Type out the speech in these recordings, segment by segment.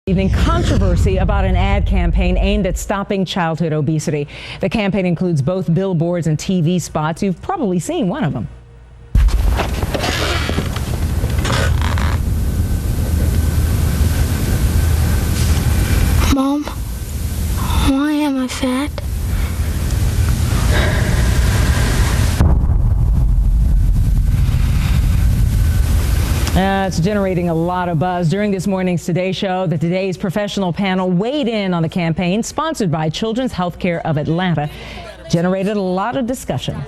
Evening controversy about an ad campaign aimed at stopping childhood obesity. The campaign includes both billboards and TV spots. You've probably seen one of them. Mom, why am I fat? It's generating a lot of buzz. During this morning's Today Show, the Today's professional panel weighed in on the campaign, sponsored by Children's Healthcare of Atlanta. Generated a lot of discussion.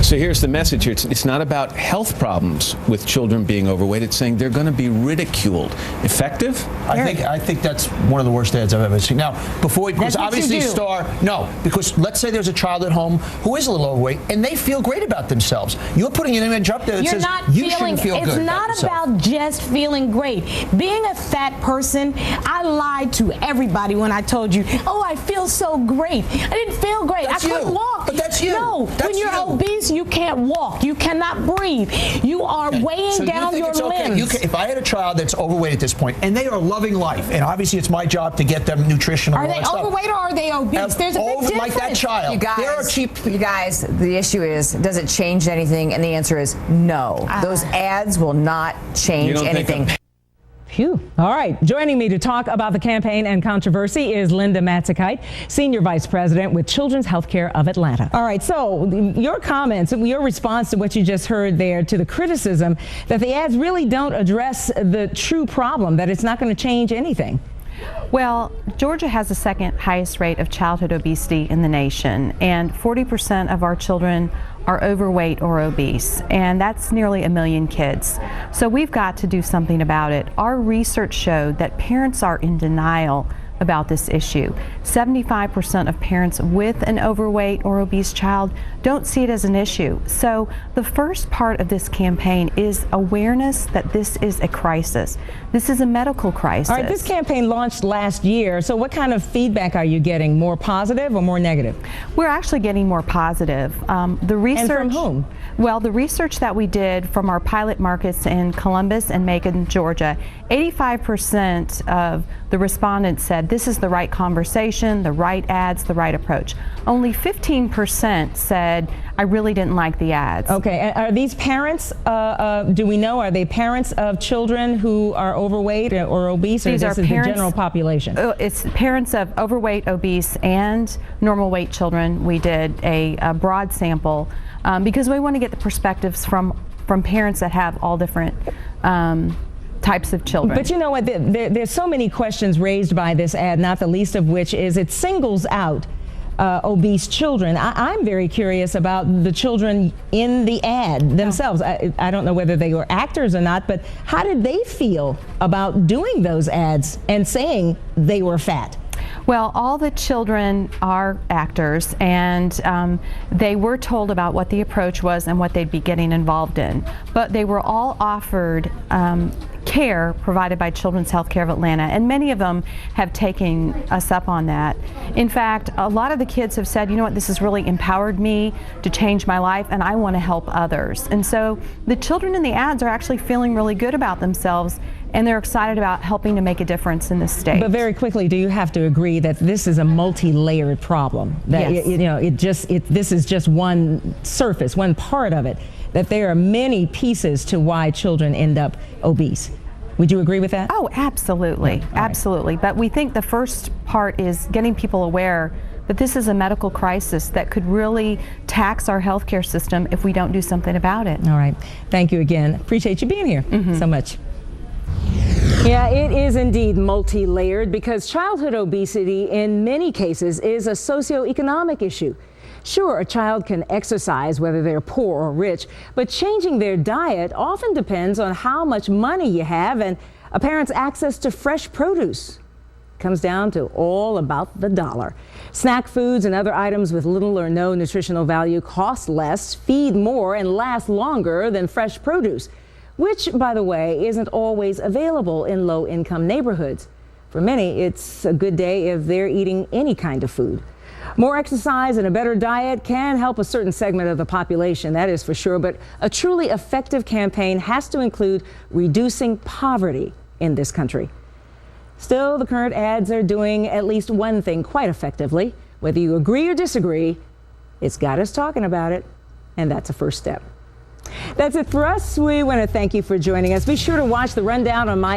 So here's the message here. It's not about health problems with children being overweight. It's saying they're going to be ridiculed. Effective? I think that's one of the worst ads I've ever seen. Now, because obviously because let's say there's a child at home who is a little overweight and they feel great about themselves. You're putting an image up there that says you shouldn't feel good. It's not about just feeling great. Being a fat person, I lied to everybody when I told you, oh, I feel so great. I didn't feel great. I couldn't walk. But that's you. No, when you're obese, you can't walk. You cannot breathe. You are weighing down your limbs. If I had a child that's overweight at this point, and they are loving life, and obviously it's my job to get them nutrition. Are they overweight or are they obese? There's a big difference. Like that child. You guys, the issue is, does it change anything? And the answer is no. Those ads will not change anything. Phew. All right. Joining me to talk about the campaign and controversy is Linda Matzekite, Senior Vice President with Children's Healthcare of Atlanta. All right. So your comments, your response to what you just heard there, to the criticism that the ads really don't address the true problem, that it's not going to change anything. Well, Georgia has the second highest rate of childhood obesity in the nation, and 40% of our children are overweight or obese, and that's nearly 1 million kids. So we've got to do something about it. Our research showed that parents are in denial about this issue. 75% of parents with an overweight or obese child don't see it as an issue. So the first part of this campaign is awareness that this is a crisis. This is a medical crisis. All right, this campaign launched last year. So what kind of feedback are you getting? More positive or more negative? We're actually getting more positive. The research, and from whom? Well, the research that we did from our pilot markets in Columbus and Macon, Georgia, 85% of the respondents said this is the right conversation, the right ads, the right approach. Only 15% said, I really didn't like the ads. Okay, and are these parents, do we know, are they parents of children who are overweight or obese, or These this are is parents, the general population? It's parents of overweight, obese, and normal weight children. We did a broad sample because we want to get the perspectives from parents that have all different types of children. But you know what, there's so many questions raised by this ad, not the least of which is it singles out obese children. I'm very curious about the children in the ad themselves. I don't know whether they were actors or not, but how did they feel about doing those ads and saying they were fat? Well, all the children are actors, and they were told about what the approach was and what they'd be getting involved in. But they were all offered care provided by Children's Healthcare of Atlanta, and many of them have taken us up on that. In fact, a lot of the kids have said, you know what, this has really empowered me to change my life, and I want to help others. And so the children in the ads are actually feeling really good about themselves, and they're excited about helping to make a difference in this state. But very quickly, do you have to agree that this is a multi-layered problem? That yes. This is just one surface, one part of it, that there are many pieces to why children end up obese. Would you agree with that? Oh, absolutely, absolutely. But we think the first part is getting people aware that this is a medical crisis that could really tax our healthcare system if we don't do something about it. All right. Thank you again. Appreciate you being here so much. Yeah, it is indeed multi-layered because childhood obesity in many cases is a socioeconomic issue. Sure, a child can exercise whether they're poor or rich, but changing their diet often depends on how much money you have and a parent's access to fresh produce. Comes down to all about the dollar. Snack foods and other items with little or no nutritional value cost less, feed more, and last longer than fresh produce, which, by the way, isn't always available in low-income neighborhoods. For many, it's a good day if they're eating any kind of food. More exercise and a better diet can help a certain segment of the population, that is for sure, but a truly effective campaign has to include reducing poverty in this country. Still, the current ads are doing at least one thing quite effectively. Whether you agree or disagree, it's got us talking about it, and that's a first step. That's it for us. We want to thank you for joining us. Be sure to watch the rundown on my